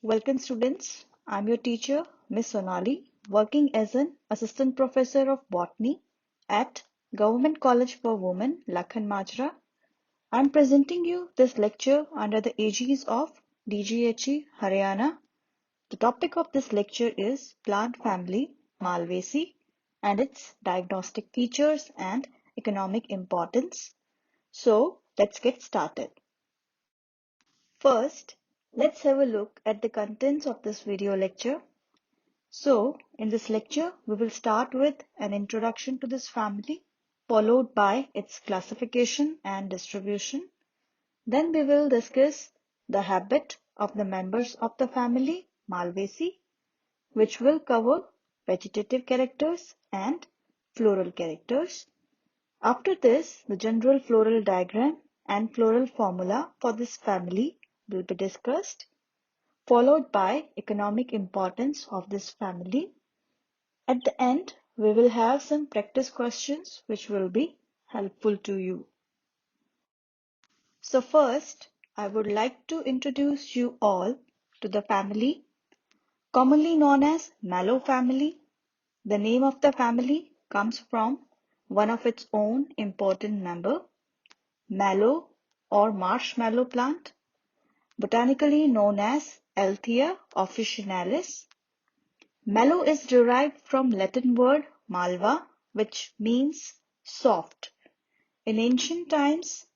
Welcome students, I'm your teacher Miss Sonali, working as an assistant professor of botany at Government College for Women, Lakhan Majra. I'm presenting you this lecture under the aegis of DGHE Haryana. The topic of this lecture is plant family Malvaceae and its diagnostic features and economic importance. So let's get started. First, let's have a look at the contents of this video lecture. So, in this lecture, we will start with an introduction to this family, followed by its classification and distribution. Then we will discuss the habit of the members of the family Malvaceae, which will cover vegetative characters and floral characters. After this, the general floral diagram and floral formula for this family will be discussed, followed by economic importance of this family. At the end, we will have some practice questions which will be helpful to you. So first, I would like to introduce you all to the family, commonly known as Mallow family. The name of the family comes from one of its own important member, mallow or marshmallow plant, botanically known as Althea officinalis. Mallow is derived from Latin word malva, which means soft. In ancient times,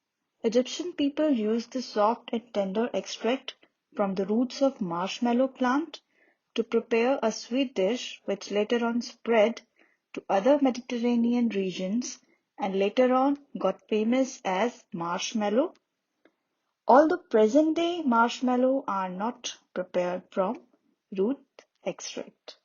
Egyptian people used the soft and tender extract from the roots of marshmallow plant to prepare a sweet dish which later on spread to other Mediterranean regions and later on got famous as marshmallow. Although present-day marshmallow are not prepared from root extract.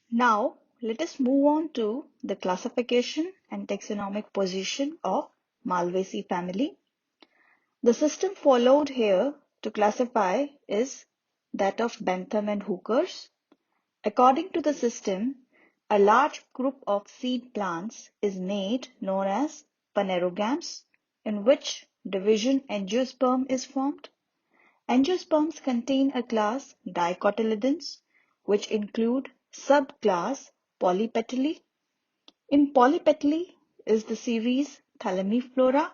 Now, let us move on to the classification and taxonomic position of Malvaceae family. The system followed here to classify is that of Bentham and Hooker's. According to the system, a large group of seed plants is made known as phanerogams, in which division angiosperm is formed. Angiosperms contain a class dicotyledons, which include subclass Polypetalae. In Polypetalae is the series Thalamiflora.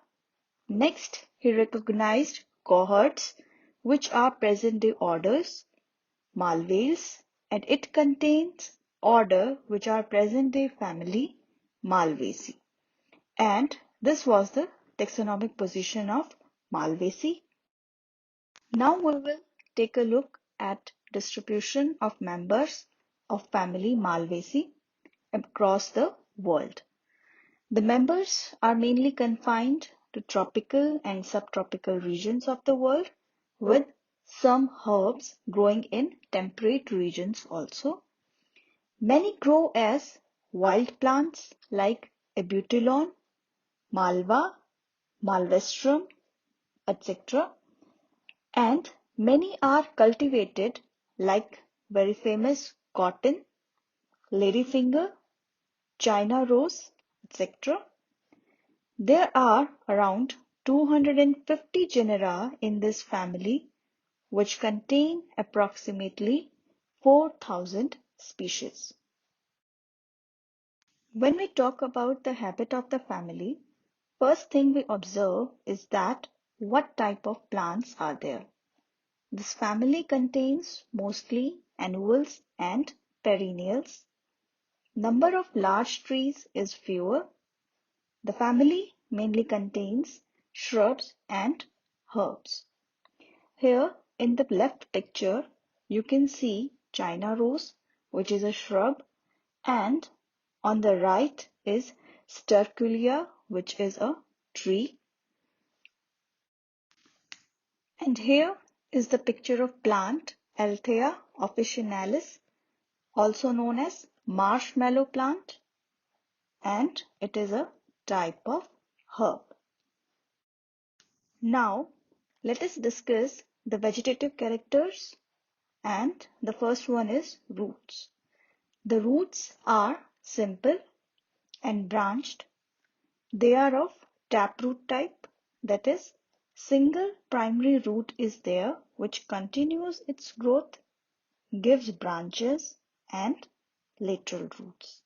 Next, he recognized cohorts, which are present-day orders, Malvaceae, and it contains order, which are present-day family, Malvaceae. And this was the taxonomic position of Malvaceae. Now we will take a look at distribution of members of family Malvaceae across the world. The members are mainly confined to tropical and subtropical regions of the world, with some herbs growing in temperate regions also. Many grow as wild plants like abutilon, malva, malvestrum, etc. And many are cultivated like very famous cotton, ladyfinger, China rose, etc. There are around 250 genera in this family, which contain approximately 4,000 species. When we talk about the habit of the family, first thing we observe is that what type of plants are there. This family contains mostly annuals and perennials. Number of large trees is fewer. The family mainly contains shrubs and herbs. Here in the left picture, you can see China rose, which is a shrub, and on the right is Sterculia, which is a tree. And here is the picture of plant Althea officinalis, also known as marshmallow plant, and it is a type of herb. Now, let us discuss the vegetative characters, and the first one is roots. The roots are simple and branched. They are of taproot type, that is, single primary root is there which continues its growth, gives branches and lateral roots.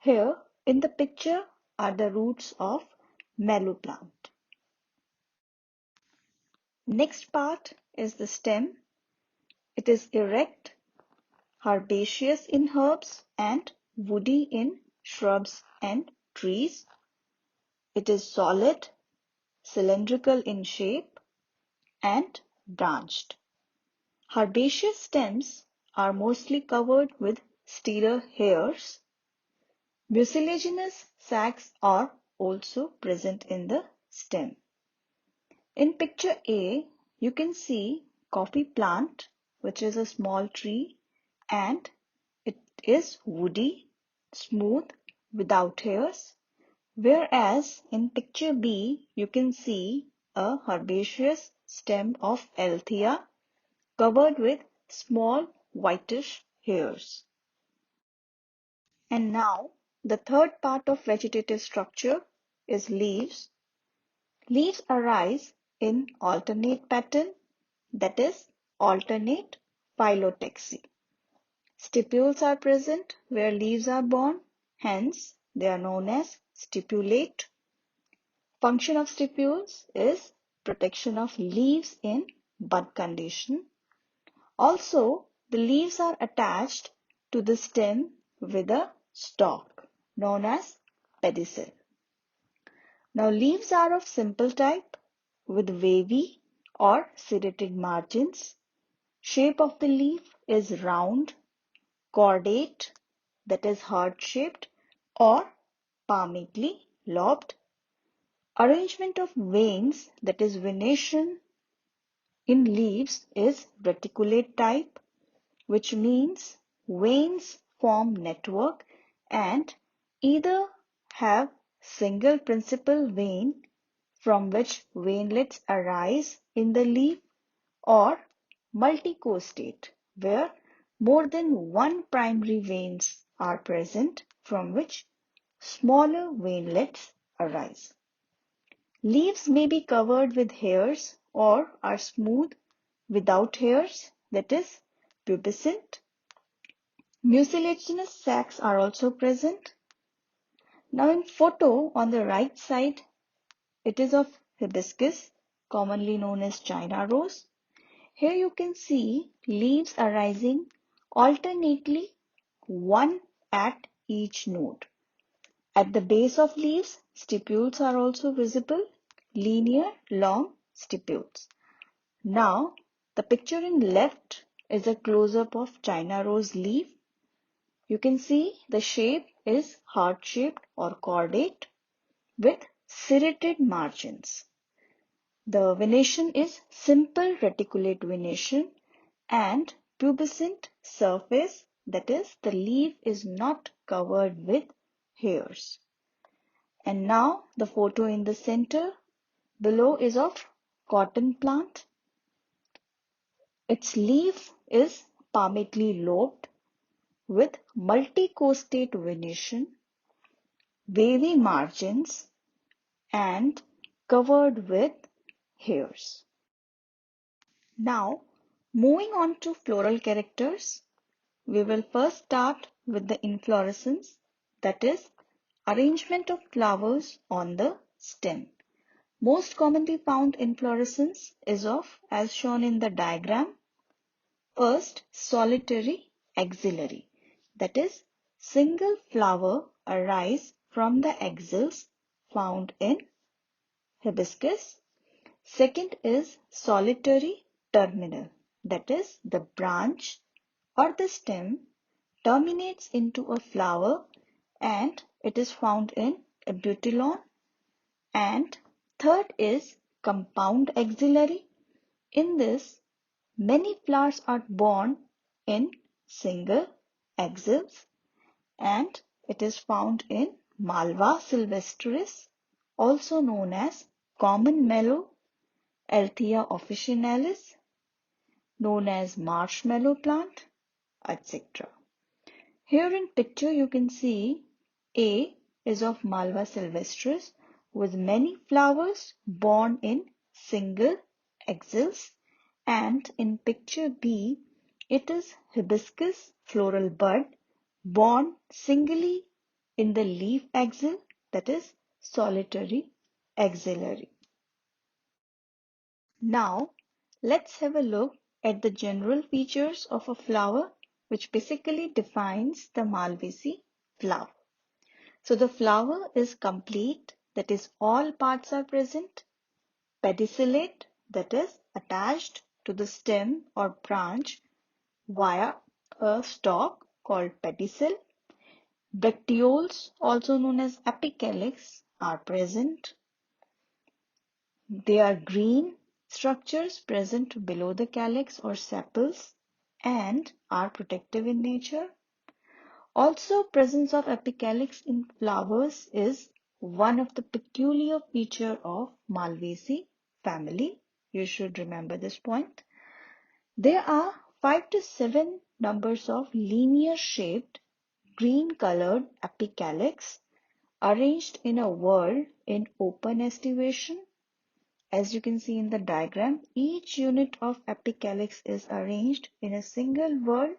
Here in the picture are the roots of mallow plant. Next part is the stem. It is erect, herbaceous in herbs and woody in shrubs and trees. It is solid, cylindrical in shape and branched. Herbaceous stems are mostly covered with stellar hairs. Mucilaginous sacs are also present in the stem. In picture A, you can see coffee plant, which is a small tree, and it is woody, smooth, without hairs. Whereas in picture B, you can see a herbaceous stem of Althea covered with small whitish hairs. And now the third part of vegetative structure is leaves. Leaves arise in alternate pattern, that is, alternate phyllotaxy. Stipules are present where leaves are born, hence they are known as stipulate. Function of stipules is protection of leaves in bud condition. Also, the leaves are attached to the stem with a stalk known as pedicel. Now, leaves are of simple type with wavy or serrated margins. Shape of the leaf is round, cordate, that is heart-shaped, or palmately lobed. Arrangement of veins, that is venation, in leaves is reticulate type, which means veins form network and either have single principal vein from which veinlets arise in the leaf or multicostate where more than one primary veins are present from which smaller veinlets arise. Leaves may be covered with hairs or are smooth without hairs, that is pubescent. Mucilaginous sacs are also present. Now in photo on the right side, it is of hibiscus, commonly known as China rose. Here you can see leaves arising alternately, one at each node. At the base of leaves, stipules are also visible, linear, long stipules. Now, the picture in left is a close-up of China rose leaf. You can see the shape is heart-shaped or cordate with serrated margins. The venation is simple reticulate venation and pubescent surface, that is, the leaf is not covered with hairs. And now the photo in the center below is of cotton plant. Its leaf is palmately lobed with multicostate venation, wavy margins and covered with hairs. Now, moving on to floral characters, we will first start with the inflorescence, that is, arrangement of flowers on the stem. Most commonly found inflorescence is of, as shown in the diagram, first solitary axillary, that is, single flower arise from the axils found in hibiscus. Second is solitary terminal, that is, the branch or the stem terminates into a flower and it is found in Abutilon. And third is compound axillary. In this, many flowers are born in single axils and it is found in Malva sylvestris, also known as common mallow, Althea officinalis, known as marshmallow plant, etc. Here in picture you can see A is of Malva sylvestris with many flowers born in single axils, and in picture B, it is hibiscus floral bud borne singly in the leaf axil, that is solitary axillary. Now, let's have a look at the general features of a flower which basically defines the Malvaceae flower. So the flower is complete, that is all parts are present, pedicellate, that is attached to the stem or branch via a stalk called pedicel. Bracteoles, also known as apicalyx, are present. They are green structures present below the calyx or sepals and are protective in nature. Also, presence of apicalyx in flowers is one of the peculiar feature of Malvaceae family. You should remember this point. There are 5 to 7 numbers of linear shaped green colored apicalyx arranged in a whorl in open estivation. As you can see in the diagram, each unit of apicalyx is arranged in a single whorl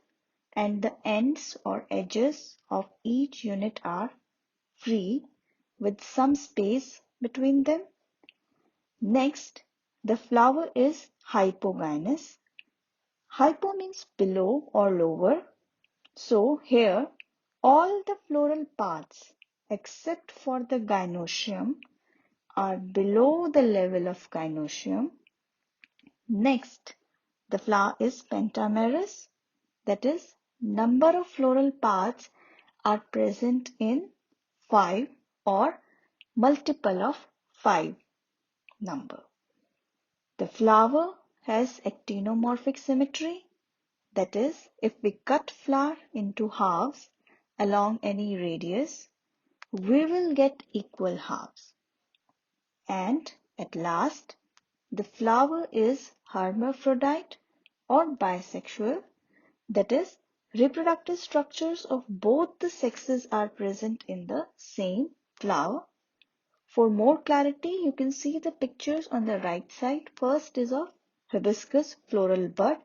and the ends or edges of each unit are free with some space between them. Next, the flower is hypogynous. Hypo means below or lower. So here, all the floral parts except for the gynosium are below the level of gynosium. Next, the flower is pentamerous, that is, number of floral parts are present in 5 or multiple of 5 number. The flower has actinomorphic symmetry, that is, if we cut flower into halves along any radius, we will get equal halves. And at last, the flower is hermaphrodite or bisexual, that is, reproductive structures of both the sexes are present in the same flower. For more clarity, you can see the pictures on the right side. First is of hibiscus floral bud,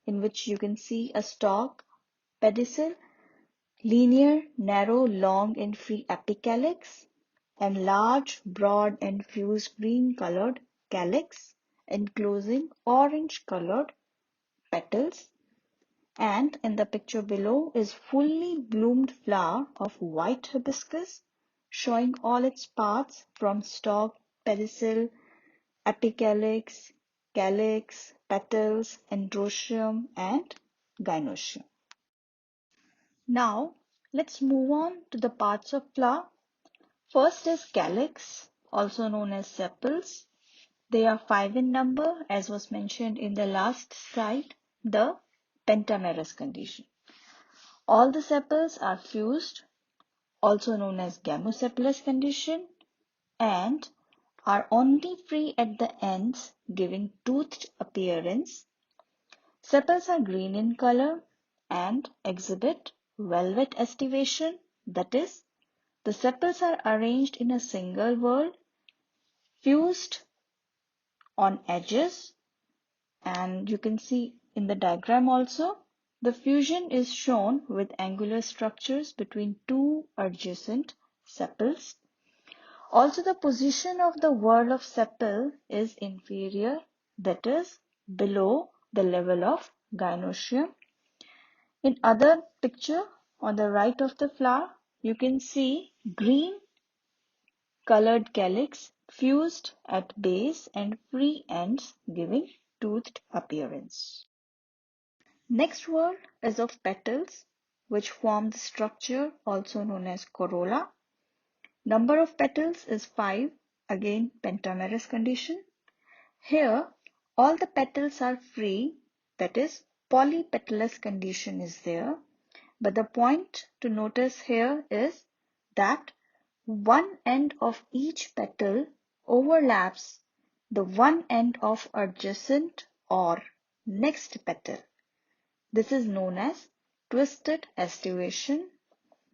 in which you can see a stalk, pedicel, linear, narrow, long and free apicalyx, and large, broad and fused green colored calyx enclosing orange colored petals. And in the picture below is fully bloomed flower of white hibiscus showing all its parts from stalk, pedicel, apicalyx, calyx, petals, androsium and gynosium. Now let's move on to the parts of flower. First is calyx, also known as sepals. They are 5 in number, as was mentioned in the last slide, the pentamerous condition. All the sepals are fused, also known as gamosepalous condition, and are only free at the ends, giving toothed appearance. Sepals are green in color and exhibit velvet estivation, that is, the sepals are arranged in a single whorl, fused on edges, and you can see in the diagram also, the fusion is shown with angular structures between two adjacent sepals. Also, the position of the whorl of sepal is inferior, that is, below the level of gynosium. In other picture on the right of the flower, you can see green colored calyx fused at base and free ends giving toothed appearance. Next word is of petals, which form the structure also known as corolla. Number of petals is 5, again pentamerous condition. Here, all the petals are free, that is, polypetalous condition is there. But the point to notice here is that one end of each petal overlaps the one end of adjacent or next petal. This is known as twisted estivation.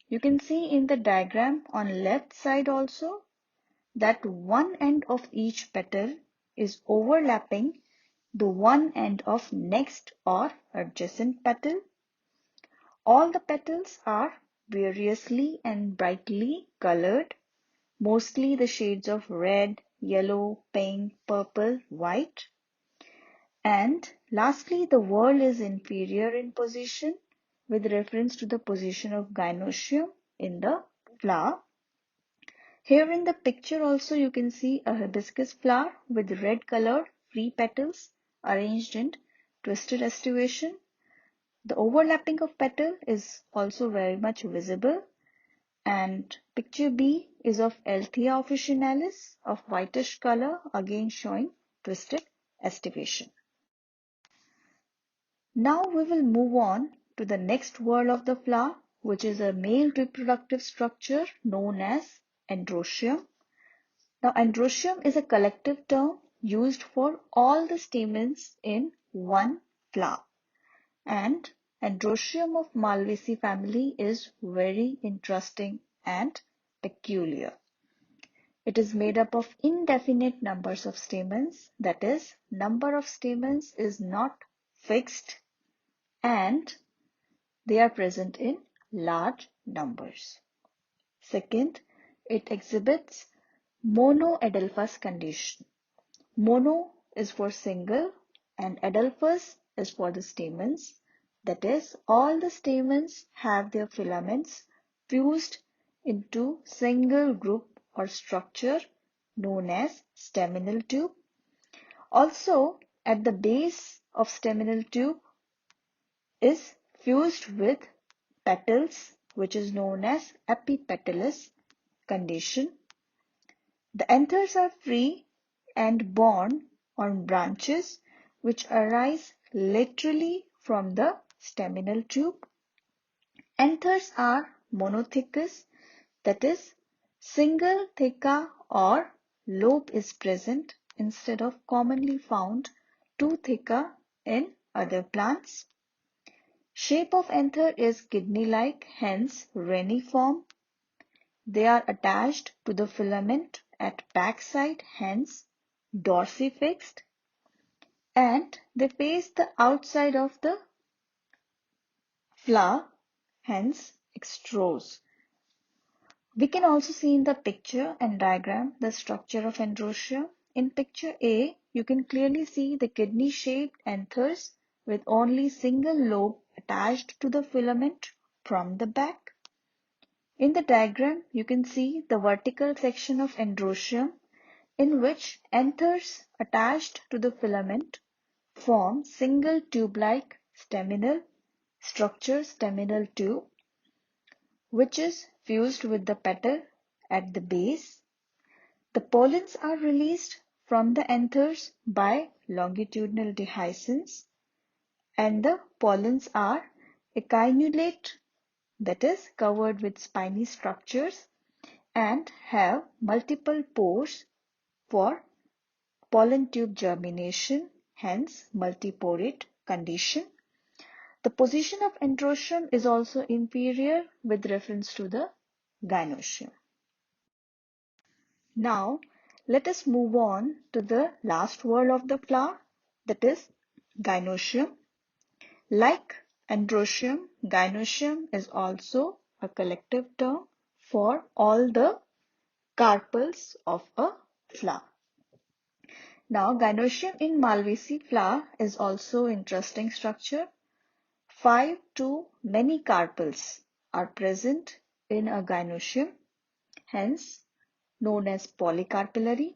You can see in the diagram on left side also that one end of each petal is overlapping the one end of next or adjacent petal. All the petals are variously and brightly colored, mostly the shades of red, yellow, pink, purple, white. And lastly, the whorl is inferior in position with reference to the position of gynosium in the flower. Here in the picture also you can see a hibiscus flower with red colored free petals arranged in twisted estivation. The overlapping of petal is also very much visible, and picture B is of Althea officinalis of whitish color, again showing twisted estivation. Now we will move on to the next whorl of the flower, which is a male reproductive structure known as Androsium. Now, Androsium is a collective term used for all the stamens in one flower. And Androsium of Malvaceae family is very interesting and peculiar. It is made up of indefinite numbers of stamens, that is, number of stamens is not fixed and they are present in large numbers. Second, it exhibits monoadelphous condition. Mono is for single and adelphous is for the stamens. That is, all the stamens have their filaments fused into single group or structure known as staminal tube. Also, at the base of staminal tube is fused with petals, which is known as epipetalous condition. The anthers are free and borne on branches which arise laterally from the staminal tube. Anthers are monothecous, that is, single theca or lobe is present instead of commonly found two theca in other plants. Shape of anther is kidney-like, hence reniform. They are attached to the filament at backside, hence dorsifixed, and they face the outside of the flower, hence extros. We can also see in the picture and diagram the structure of Androsium. In picture A, you can clearly see the kidney-shaped anthers with only single lobe attached to the filament from the back. In the diagram, you can see the vertical section of Androsium in which anthers attached to the filament form single tube-like staminal structure, staminal tube, which is fused with the petal at the base. The pollens are released from the anthers by longitudinal dehiscence, and the pollens are echinulate, that is covered with spiny structures, and have multiple pores for pollen tube germination, hence multiporate condition. The position of Androsium is also inferior with reference to the gynosium. Now, let us move on to the last whorl of the flower, that is gynosium. Like Androsium, gynosium is also a collective term for all the carpels of a flower. Now, gynosium in Malvaceae flower is also interesting structure. 5 to many carpels are present in a gynosium, hence known as polycarpellary.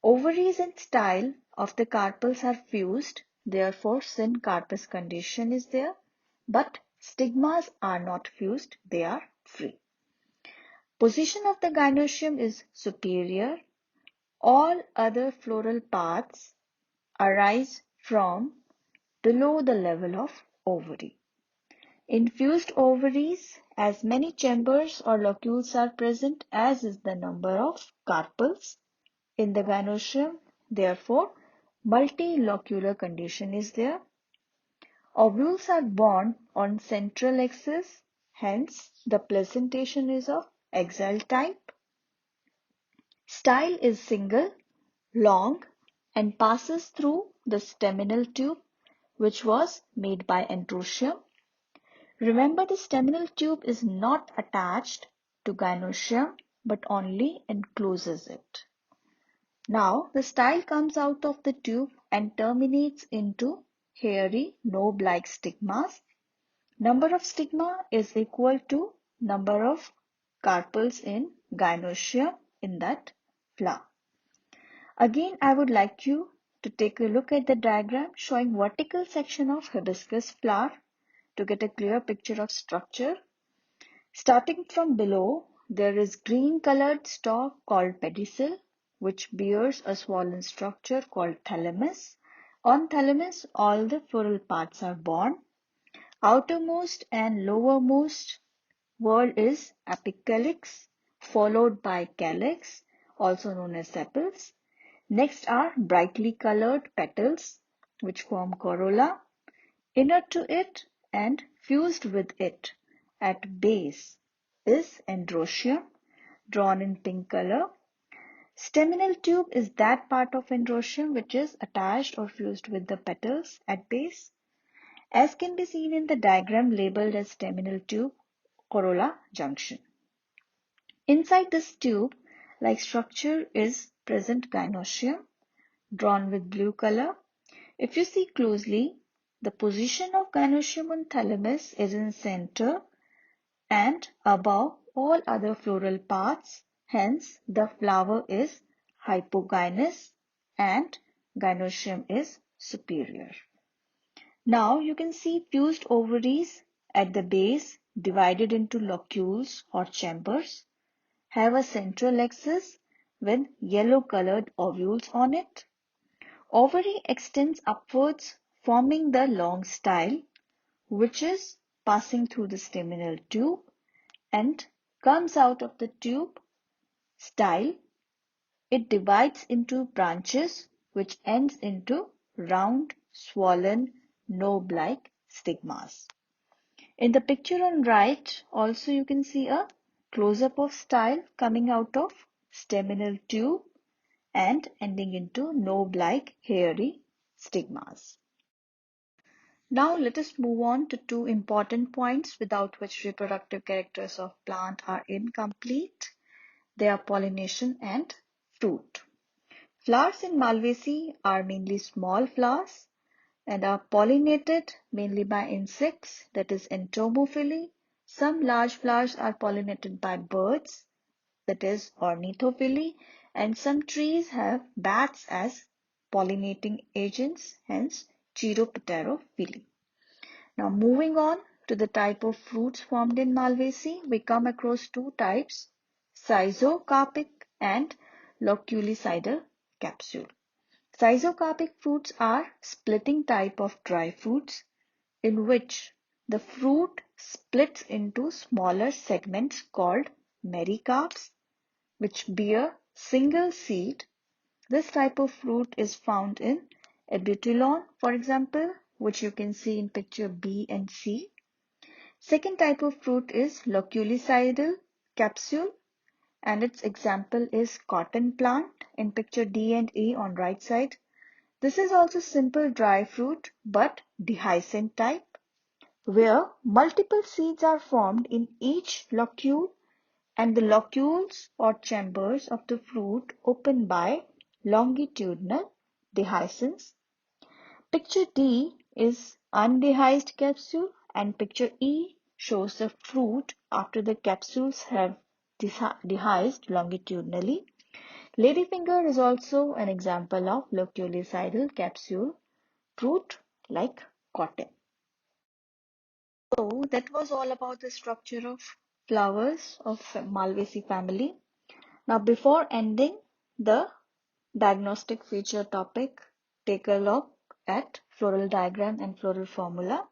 Ovaries and style of the carpels are fused, therefore syncarpous condition is there, but stigmas are not fused, they are free. Position of the gynosium is superior. All other floral paths arise from below the level of ovary. In fused ovaries, as many chambers or locules are present as is the number of carpels in the gynosium, therefore multilocular condition is there. Ovules are borne on central axis, hence the presentation is of axial type. Style is single, long, and passes through the staminal tube, which was made by Androsium. Remember, the staminal tube is not attached to gynosium but only encloses it. Now, the style comes out of the tube and terminates into hairy, knob-like stigmas. Number of stigma is equal to number of carpels in gynosium in that flower. Again, I would like you to take a look at the diagram showing vertical section of hibiscus flower to get a clear picture of structure. Starting from below, there is green colored stalk called pedicel, which bears a swollen structure called thalamus. On thalamus, all the floral parts are born. Outermost and lowermost word is apicalyx, followed by calyx, also known as sepals. Next are brightly colored petals, which form corolla. Inner to it and fused with it at base is Androsium, drawn in pink color. Staminal tube is that part of Androsium which is attached or fused with the petals at base, as can be seen in the diagram labeled as staminal tube corolla junction. Inside this tube-like structure is present gynosium, drawn with blue color. If you see closely, the position of gynosium on thalamus is in center and above all other floral parts. Hence, the flower is hypogynous and gynosium is superior. Now you can see fused ovaries at the base divided into locules or chambers, have a central axis with yellow colored ovules on it. Ovary extends upwards, forming the long style, which is passing through the staminal tube and comes out of the tube style. It divides into branches, which ends into round, swollen, knob-like stigmas. In the picture on right, also you can see a close-up of style coming out of staminal tube and ending into knob-like hairy stigmas. Now let us move on to two important points without which reproductive characters of plant are incomplete. They are pollination and fruit. Flowers in Malvaceae are mainly small flowers and are pollinated mainly by insects, that is entomophily. Some large flowers are pollinated by birds, that is ornithophily, and some trees have bats as pollinating agents, hence chiropterophily. Now moving on to the type of fruits formed in Malvaceae, we come across two types, schizocarpic and loculicidal capsule. Schizocarpic fruits are splitting type of dry fruits in which the fruit splits into smaller segments called mericarps, which bear single seed. This type of fruit is found in Abutilon, for example, which you can see in picture B and C. Second type of fruit is loculicidal capsule, and its example is cotton plant in picture D and E on right side. This is also simple dry fruit but dehiscent type, where multiple seeds are formed in each locule and the locules or chambers of the fruit open by longitudinal dehiscence. Picture D is undehisced capsule and picture E shows the fruit after the capsules have dehisced longitudinally. Ladyfinger is also an example of loculicidal capsule fruit like cotton. So that was all about the structure of flowers of Malvaceae family. Now before ending the diagnostic feature topic, take a look at floral diagram and floral formula.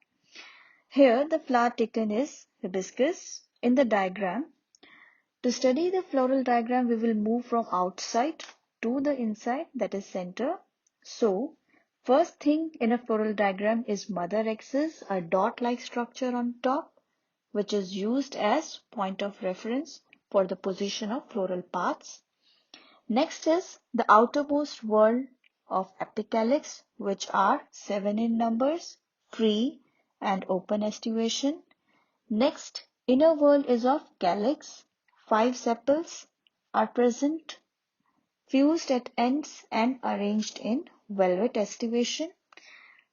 Here the flower taken is hibiscus. In the diagram, to study the floral diagram, we will move from outside to the inside, that is center. So first thing in a floral diagram is mother axis, a dot-like structure on top, which is used as point of reference for the position of floral paths. Next is the outermost wall of apicalyx, which are 7 in numbers, free and open aestivation. Next, inner whorl is of calyx. 5 sepals are present, fused at ends and arranged in velvet aestivation.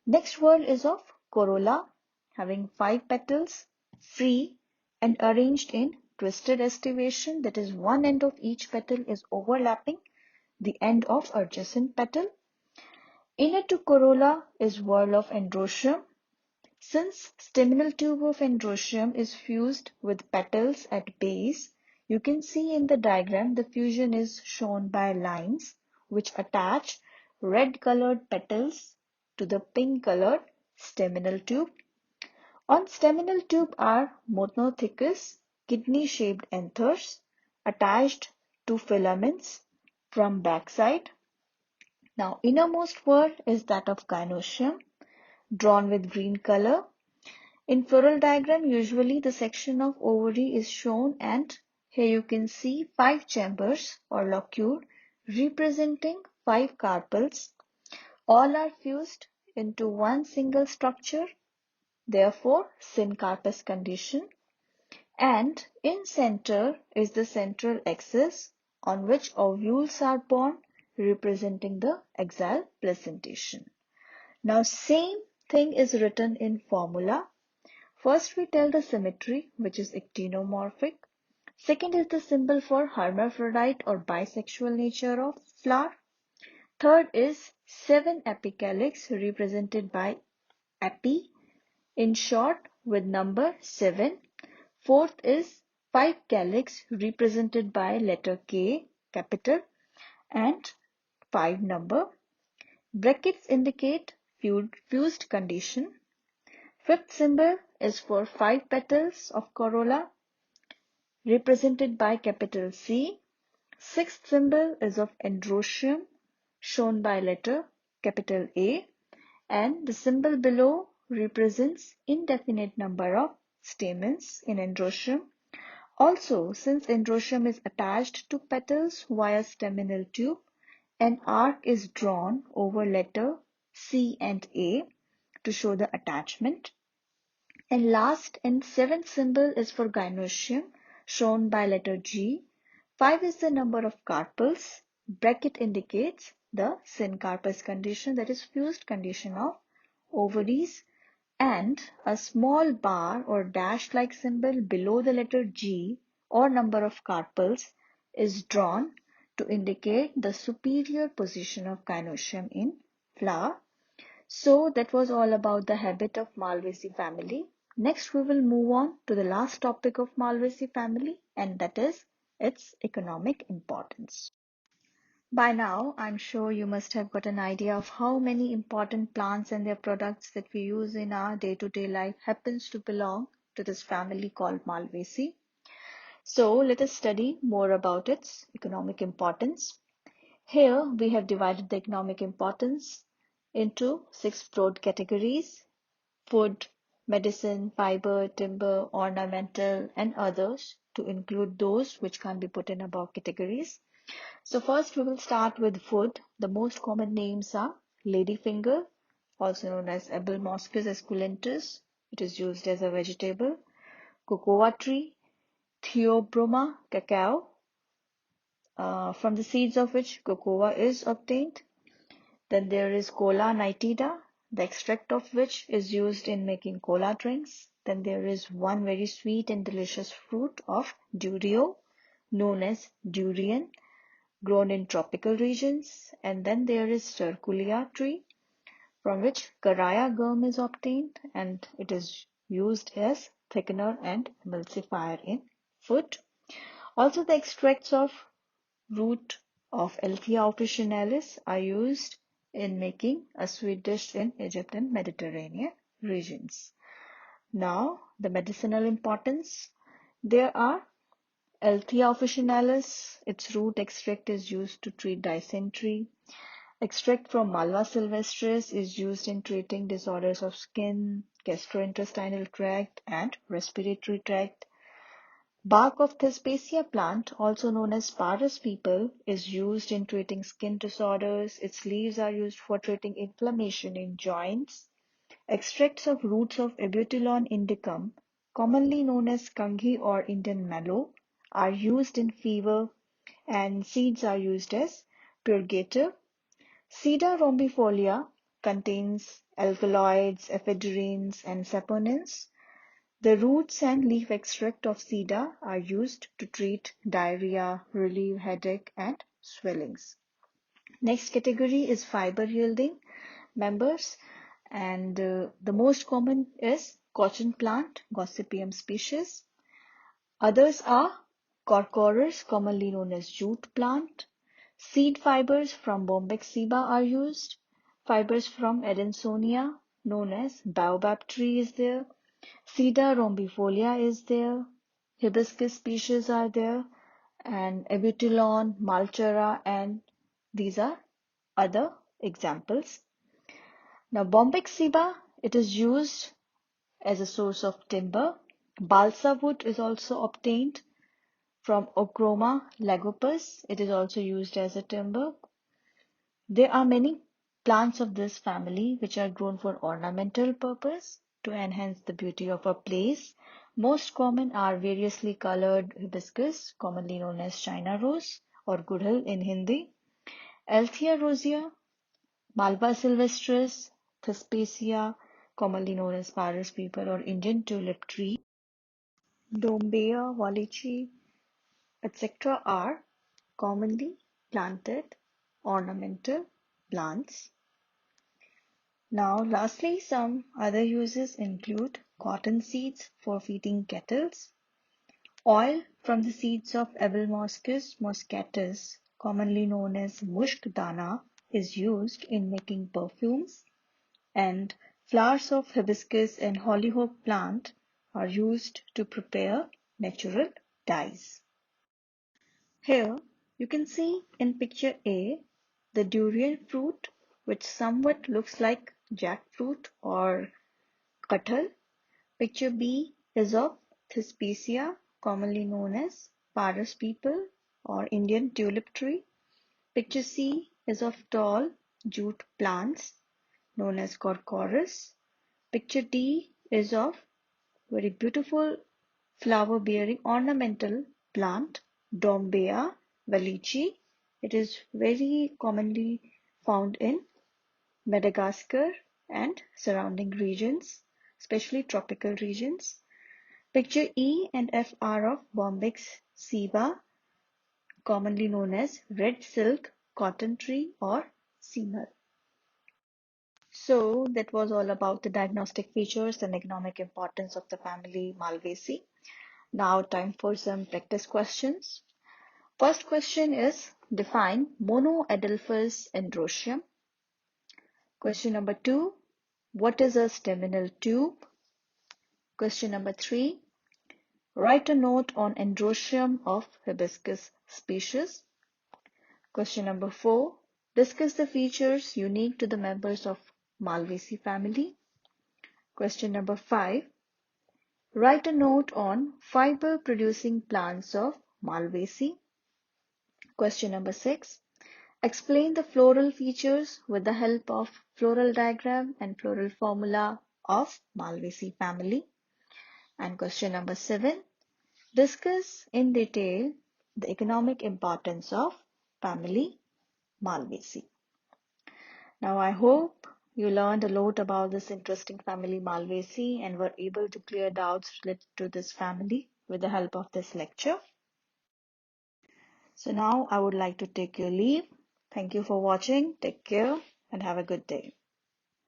Next whorl is of corolla, having 5 petals, free and arranged in twisted aestivation, that is, one end of each petal is overlapping the end of adjacent petal. Inner to corolla is whorl of Androsium. Since staminal tube of Androsium is fused with petals at base, you can see in the diagram the fusion is shown by lines which attach red colored petals to the pink colored staminal tube. On staminal tube are monothecous kidney-shaped anthers attached to filaments from backside. Now, innermost whorl is that of gynosium, drawn with green color. In floral diagram, usually the section of ovary is shown, and here you can see 5 chambers or locule representing 5 carpels. All are fused into one single structure, therefore syncarpous condition. And in center is the central axis on which ovules are born, representing the axile placentation. Now same thing is written in formula. First we tell the symmetry, which is actinomorphic. Second is the symbol for hermaphrodite or bisexual nature of flower. Third is 7 apicalyx represented by api, in short with number 7. Fourth is 5 calyx represented by letter K, capital, and 5 number. Brackets indicate fused condition. Fifth symbol is for 5 petals of corolla represented by capital C. Sixth symbol is of Androsium shown by letter capital A, and the symbol below represents indefinite number of stamens in Androsium. Also, since Androsium is attached to petals via staminal tube, an arc is drawn over letter C and A to show the attachment. And last and seventh symbol is for gynosium, shown by letter G. 5 is the number of carpels. Bracket indicates the syncarpous condition, that is fused condition of ovaries, and a small bar or dash-like symbol below the letter G or number of carpels is drawn to indicate the superior position of gynosium in flower. So that was all about the habit of Malvaceae family. Next we will move on to the last topic of Malvaceae family, and that is its economic importance. By now, I'm sure you must have got an idea of how many important plants and their products that we use in our day-to-day life happens to belong to this family called Malvaceae. So let us study more about its economic importance. Here we have divided the economic importance into 6 broad categories: food, medicine, fiber, timber, ornamental, and others, to include those which can't be put in above categories. So first we will start with food. The most common names are ladyfinger, also known as Abelmoschus esculentus. It is used as a vegetable. Cocoa tree, Theobroma cacao, from the seeds of which cocoa is obtained. Then there is Cola nitida, the extract of which is used in making cola drinks. Then there is one very sweet and delicious fruit of Durio, known as durian, grown in tropical regions. And then there is Sterculia tree, from which Caraya gum is obtained, and it is used as thickener and emulsifier in food. Also, the extracts of root of Althea officinalis are used in making a sweet dish in Egypt and Mediterranean regions. Now, the medicinal importance. There are Althea officinalis. Its root extract is used to treat dysentery. Extract from Malva sylvestris is used in treating disorders of skin, gastrointestinal tract, and respiratory tract. Bark of Thespacia plant, also known as Paris people, is used in treating skin disorders. Its leaves are used for treating inflammation in joints. Extracts of roots of Abutilon indicum, commonly known as Kangi or Indian mallow, are used in fever, and seeds are used as purgative. Sida rombifolia contains alkaloids, ephedrines, and saponins. The roots and leaf extract of Sida are used to treat diarrhea, relieve headache, and swellings. Next category is fiber yielding members, and the most common is cotton plant, Gossypium species. Others are Corchorus, commonly known as jute plant. Seed fibers from Bombyx ceiba are used. Fibers from Adansonia, known as baobab tree, is there. Sida rombifolia is there. Hibiscus species are there. And Abutilon, Malchera, and these are other examples. Now, Bombyx ceiba, it is used as a source of timber. Balsa wood is also obtained from Ochroma lagopus. It is also used as a timber. There are many plants of this family which are grown for ornamental purpose to enhance the beauty of a place. Most common are variously colored hibiscus, commonly known as China rose or gudhal in Hindi, Althea rosea, Malva sylvestris, Thespacia, commonly known as Paris people or Indian tulip tree, Dombea, Wallichi, etc. are commonly planted ornamental plants. Now, lastly, some other uses include cotton seeds for feeding kettles, oil from the seeds of Ebelmoschus moscatus, commonly known as musk dana, is used in making perfumes, and flowers of hibiscus and hollyhock plant are used to prepare natural dyes. Here you can see in picture A the durian fruit, which somewhat looks like jackfruit or kathal. Picture B is of Thespacia, commonly known as Paris people or Indian tulip tree. Picture C is of tall jute plants known as Corchorus. Picture D is of very beautiful flower-bearing ornamental plant, Dombea wallichi. It is very commonly found in Madagascar and surrounding regions, especially tropical regions. Picture E and F are of Bombyx ceiba, commonly known as red silk cotton tree or seamer. So that was all about the diagnostic features and economic importance of the family Malvaceae. Now time for some practice questions. First question is define monoadelphous Androsium. Question number 2, what is a staminal tube? Question number 3, write a note on Androsium of hibiscus species. Question number 4, discuss the features unique to the members of Malvaceae family. Question number 5, write a note on fiber producing plants of Malvaceae. Question number 6, explain the floral features with the help of floral diagram and floral formula of Malvaceae family. And question number 7, discuss in detail the economic importance of family Malvaceae. Now I hope you learned a lot about this interesting family Malvaceae and were able to clear doubts related to this family with the help of this lecture. So now I would like to take your leave. Thank you for watching. Take care and have a good day.